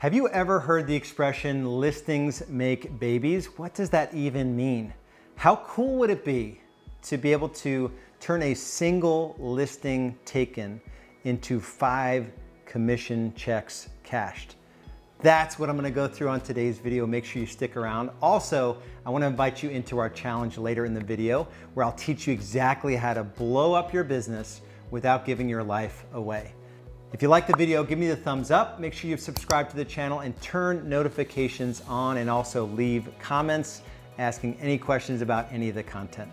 Have you ever heard the expression, listings make babies? What does that even mean? How cool would it be to be able to turn a single listing taken into 5 commission checks cashed? That's what I'm gonna go through on today's video. Make sure you stick around. Also, I wanna invite you into our challenge later in the video where I'll teach you exactly how to blow up your business without giving your life away. If you like the video, give me the thumbs up. Make sure you've subscribed to the channel and turn notifications on, and also leave comments asking any questions about any of the content.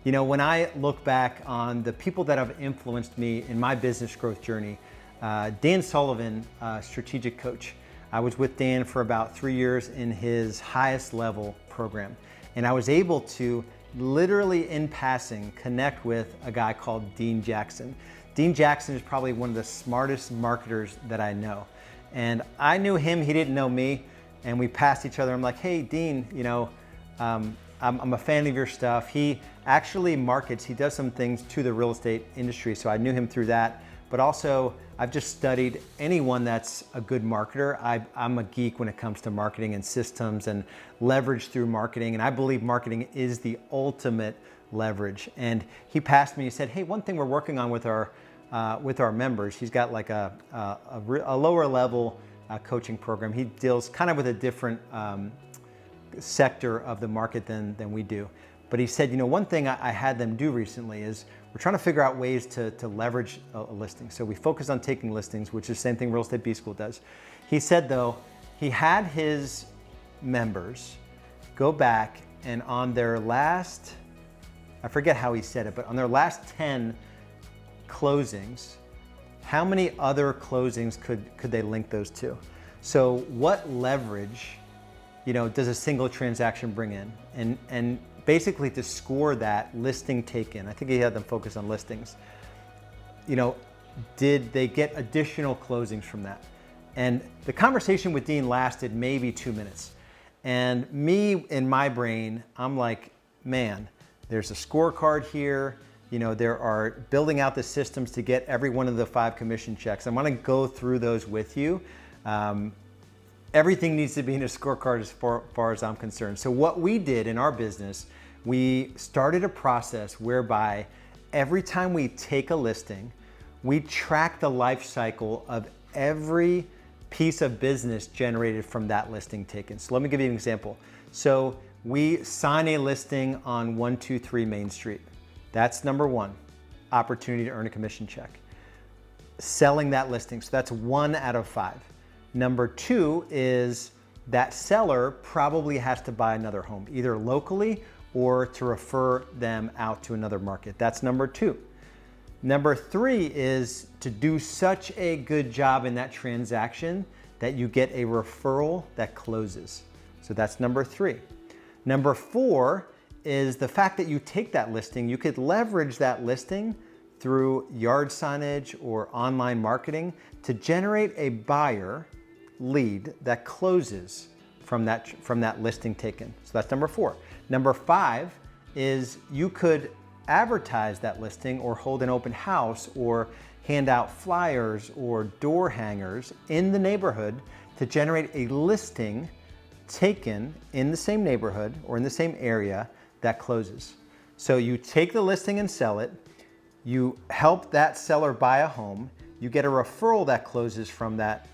You know, when I look back on the people that have influenced me in my business growth journey, Dan Sullivan, strategic coach, I was with Dan for about 3 years in his highest level program. And I was able to literally in passing connect with a guy called Dean Jackson. Dean Jackson is probably one of the smartest marketers that I know. And I knew him, he didn't know me, and we passed each other. I'm like, hey, Dean, you know, I'm a fan of your stuff. He actually markets, he does some things to the real estate industry, so I knew him through that. But also, I've just studied anyone that's a good marketer. I'm a geek when it comes to marketing and systems and leverage through marketing, and I believe marketing is the ultimate leverage. And he passed me, he said, hey, one thing we're working on with our members, he's got like a lower level coaching program. He deals kind of with a different sector of the market than we do. But he said, you know, one thing I had them do recently is we're trying to figure out ways to leverage a listing. So we focus on taking listings, which is the same thing Real Estate B School does. He said though, he had his members go back and on their last, I forget how he said it, but on their last 10 closings, how many other closings could they link those to? So what leverage, you know, does a single transaction bring in? And basically to score that listing taken, I think he had them focus on listings. You know, did they get additional closings from that? And the conversation with Dean lasted maybe 2 minutes. And me, in my brain, I'm like, man, there's a scorecard here. You know, there are building out the systems to get every one of the 5 commission checks. I'm gonna go through those with you. Everything needs to be in a scorecard as far as I'm concerned. So what we did in our business, we started a process whereby every time we take a listing, we track the life cycle of every piece of business generated from that listing taken. So let me give you an example. So we sign a listing on 123 Main Street. That's number 1, opportunity to earn a commission check. Selling that listing, so that's 1 out of 5. Number 2 is that seller probably has to buy another home, either locally or to refer them out to another market. That's number 2. Number 3 is to do such a good job in that transaction that you get a referral that closes. So that's number 3. Number 4 is the fact that you take that listing, you could leverage that listing through yard signage or online marketing to generate a buyer lead that closes from that listing taken. So that's number 4. Number 5 is you could advertise that listing or hold an open house or hand out flyers or door hangers in the neighborhood to generate a listing taken in the same neighborhood or in the same area that closes. So you take the listing and sell it, you help that seller buy a home, you get a referral that closes from that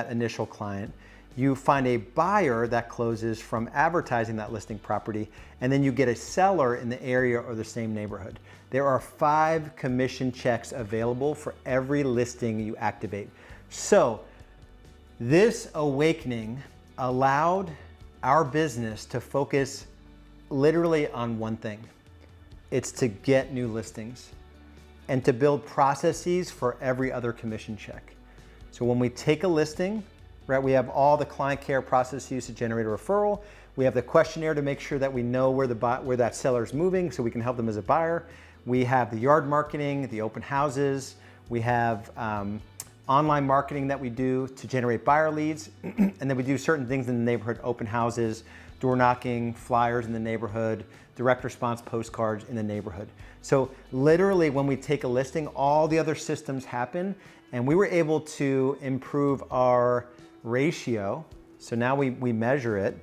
initial client, you find a buyer that closes from advertising that listing property, and then you get a seller in the area or the same neighborhood. There are 5 commission checks available for every listing you activate. So this awakening allowed our business to focus literally on one thing. It's to get new listings and to build processes for every other commission check. So when we take a listing, right, we have all the client care processes to generate a referral. We have the questionnaire to make sure that we know where that seller is moving so we can help them as a buyer. We have the yard marketing, the open houses. We have online marketing that we do to generate buyer leads. And then we do certain things in the neighborhood, open houses, door knocking, flyers in the neighborhood, direct response postcards in the neighborhood. So literally when we take a listing, all the other systems happen, and we were able to improve our ratio. So now we measure it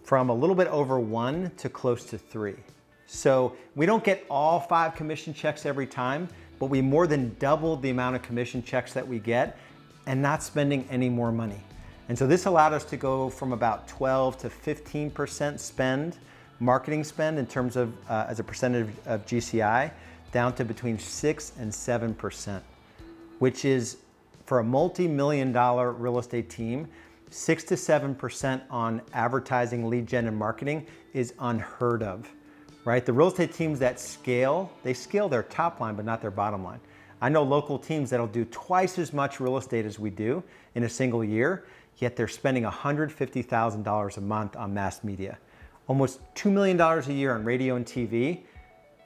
from a little bit over 1 to close to 3. So we don't get all 5 commission checks every time, but we more than doubled the amount of commission checks that we get and not spending any more money. And so this allowed us to go from about 12 to 15% spend, marketing spend in terms of as a percentage of GCI, down to between 6 and 7%, which is for a multi-million-dollar real estate team, 6 to 7% on advertising, lead gen, and marketing is unheard of, right? The real estate teams that scale, they scale their top line, but not their bottom line. I know local teams that'll do twice as much real estate as we do in a single year, yet they're spending $150,000 a month on mass media. Almost $2 million a year on radio and TV.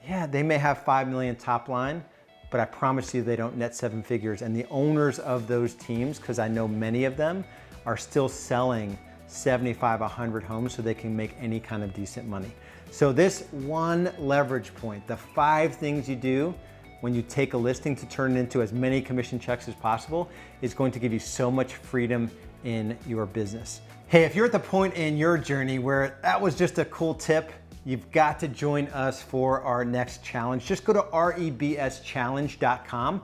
Yeah, they may have 5 million top line, but I promise you they don't net 7 figures. And the owners of those teams, because I know many of them, are still selling 75, 100 homes so they can make any kind of decent money. So this one leverage point, the 5 things you do when you take a listing to turn it into as many commission checks as possible, is going to give you so much freedom in your business. Hey, if you're at the point in your journey where that was just a cool tip, you've got to join us for our next challenge. Just go to rebschallenge.com.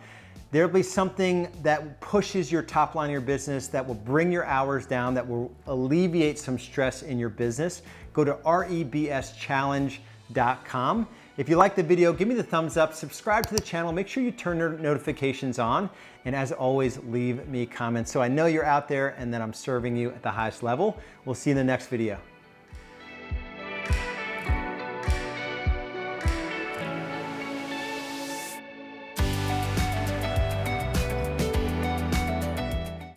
There'll be something that pushes your top line of your business, that will bring your hours down, that will alleviate some stress in your business. Go to rebschallenge.com. If you like the video, give me the thumbs up, subscribe to the channel, make sure you turn your notifications on, and as always, leave me comments so I know you're out there and that I'm serving you at the highest level. We'll see you in the next video.